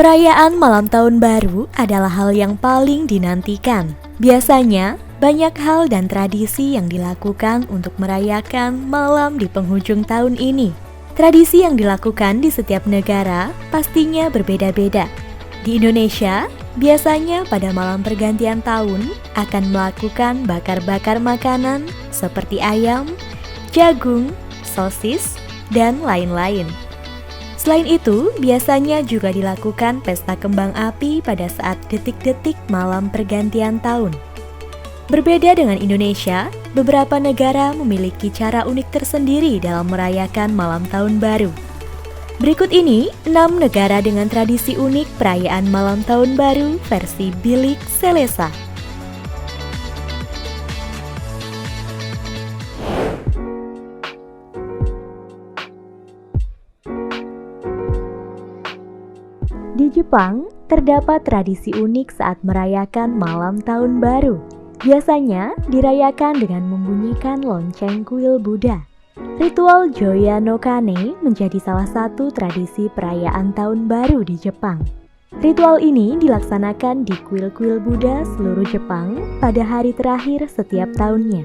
Perayaan malam tahun baru adalah hal yang paling dinantikan. Biasanya, banyak hal dan tradisi yang dilakukan untuk merayakan malam di penghujung tahun ini. Tradisi yang dilakukan di setiap negara pastinya berbeda-beda. Di Indonesia, biasanya pada malam pergantian tahun akan melakukan bakar-bakar makanan seperti ayam, jagung, sosis, dan lain-lain. Selain itu, biasanya juga dilakukan pesta kembang api pada saat detik-detik malam pergantian tahun. Berbeda dengan Indonesia, beberapa negara memiliki cara unik tersendiri dalam merayakan malam tahun baru. Berikut ini 6 negara dengan tradisi unik perayaan malam tahun baru versi Bilik Selesa. Di Jepang, terdapat tradisi unik saat merayakan malam tahun baru. Biasanya dirayakan dengan membunyikan lonceng kuil Buddha. Ritual Joya no Kane menjadi salah satu tradisi perayaan tahun baru di Jepang. Ritual ini dilaksanakan di kuil-kuil Buddha seluruh Jepang pada hari terakhir setiap tahunnya.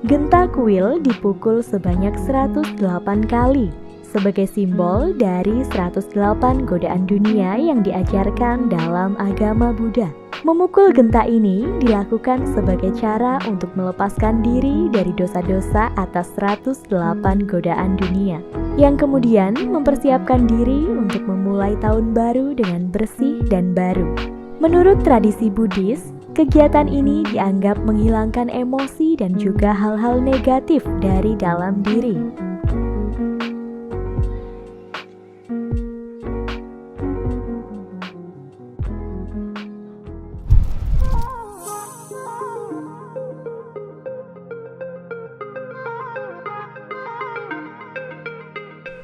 Genta kuil dipukul sebanyak 108 kali. Sebagai simbol dari 108 godaan dunia yang diajarkan dalam agama Buddha. Memukul genta ini dilakukan sebagai cara untuk melepaskan diri dari dosa-dosa atas 108 godaan dunia, yang kemudian mempersiapkan diri untuk memulai tahun baru dengan bersih dan baru. Menurut tradisi Buddhis, kegiatan ini dianggap menghilangkan emosi dan juga hal-hal negatif dari dalam diri.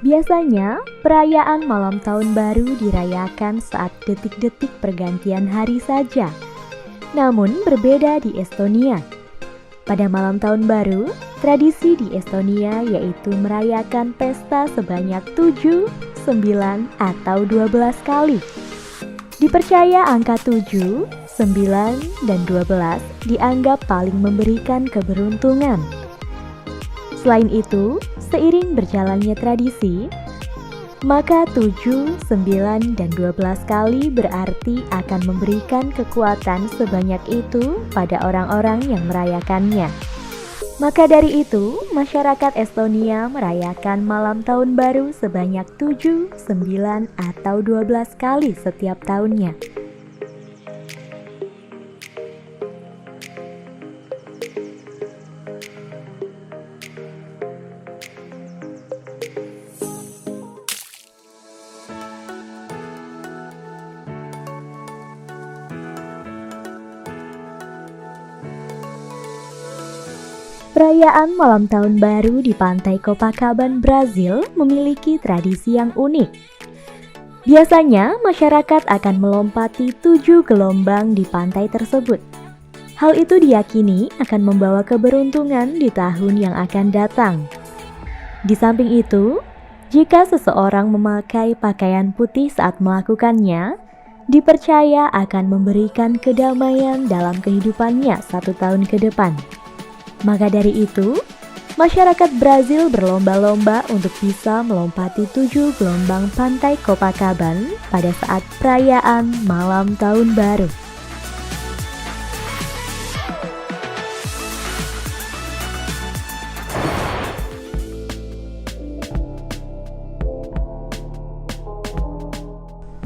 Biasanya, perayaan malam tahun baru dirayakan saat detik-detik pergantian hari saja. Namun berbeda di Estonia. Pada malam tahun baru, tradisi di Estonia yaitu merayakan pesta sebanyak 7, 9, atau 12 kali. Dipercaya angka 7, 9, dan 12 dianggap paling memberikan keberuntungan. Selain itu, seiring berjalannya tradisi, maka 7, 9, dan 12 kali berarti akan memberikan kekuatan sebanyak itu pada orang-orang yang merayakannya. Maka dari itu, masyarakat Estonia merayakan malam tahun baru sebanyak 7, 9, atau 12 kali setiap tahunnya. Perayaan malam tahun baru di pantai Copacabana, Brazil memiliki tradisi yang unik. Biasanya, masyarakat akan melompati 7 gelombang di pantai tersebut. Hal itu diyakini akan membawa keberuntungan di tahun yang akan datang. Di samping itu, jika seseorang memakai pakaian putih saat melakukannya, dipercaya akan memberikan kedamaian dalam kehidupannya 1 tahun ke depan. Maka dari itu, masyarakat Brazil berlomba-lomba untuk bisa melompati 7 gelombang pantai Copacabana pada saat perayaan malam tahun baru.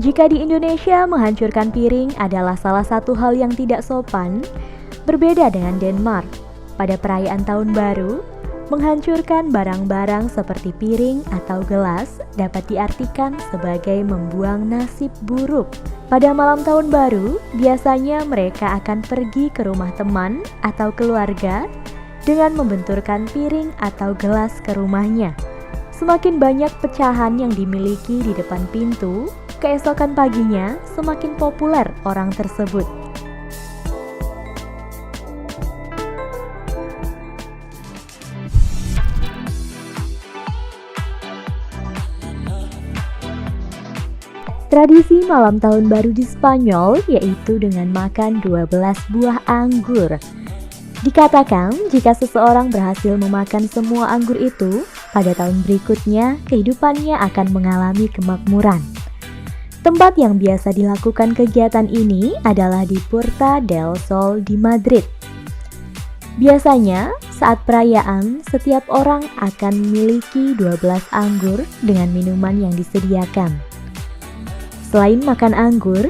Jika di Indonesia menghancurkan piring adalah salah satu hal yang tidak sopan, berbeda dengan Denmark. Pada perayaan tahun baru, menghancurkan barang-barang seperti piring atau gelas dapat diartikan sebagai membuang nasib buruk. Pada malam tahun baru, biasanya mereka akan pergi ke rumah teman atau keluarga dengan membenturkan piring atau gelas ke rumahnya. Semakin banyak pecahan yang dimiliki di depan pintu, keesokan paginya semakin populer orang tersebut. Tradisi malam tahun baru di Spanyol yaitu dengan makan 12 buah anggur. Dikatakan jika seseorang berhasil memakan semua anggur itu, pada tahun berikutnya kehidupannya akan mengalami kemakmuran. Tempat yang biasa dilakukan kegiatan ini adalah di Puerta del Sol di Madrid. Biasanya, saat perayaan, setiap orang akan memiliki 12 anggur dengan minuman yang disediakan. Selain makan anggur,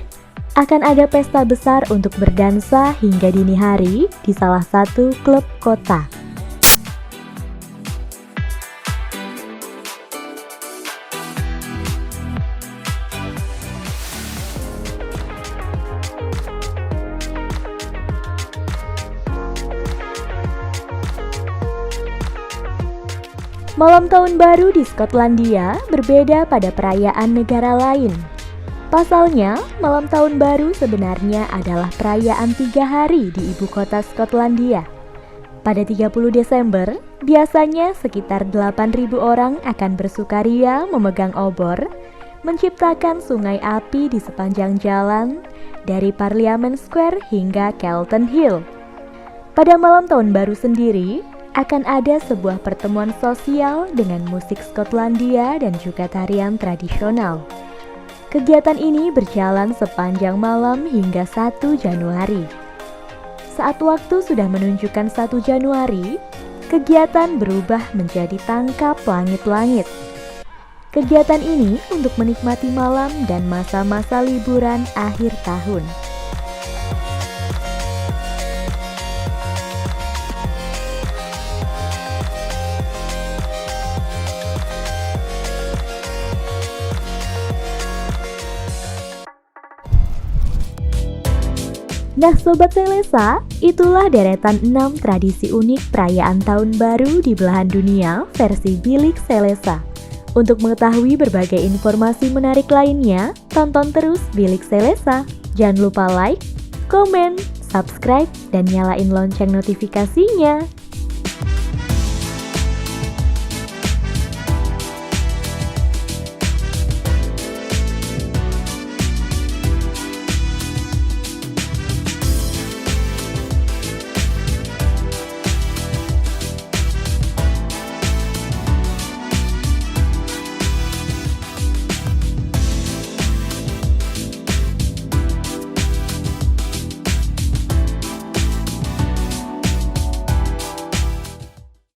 akan ada pesta besar untuk berdansa hingga dini hari di salah satu klub kota. Malam tahun baru di Skotlandia berbeda pada perayaan negara lain. Pasalnya, malam tahun baru sebenarnya adalah perayaan 3 hari di ibu kota Skotlandia. Pada 30 Desember, biasanya sekitar 8.000 orang akan bersukaria memegang obor, menciptakan sungai api di sepanjang jalan, dari Parliament Square hingga Calton Hill. Pada malam tahun baru sendiri, akan ada sebuah pertemuan sosial dengan musik Skotlandia dan juga tarian tradisional. Kegiatan ini berjalan sepanjang malam hingga 1 Januari. Saat waktu sudah menunjukkan 1 Januari, kegiatan berubah menjadi tangkap langit-langit. Kegiatan ini untuk menikmati malam dan masa-masa liburan akhir tahun. Nah Sobat Selesa, itulah deretan 6 tradisi unik perayaan tahun baru di belahan dunia versi Bilik Selesa. Untuk mengetahui berbagai informasi menarik lainnya, tonton terus Bilik Selesa. Jangan lupa like, komen, subscribe, dan nyalain lonceng notifikasinya.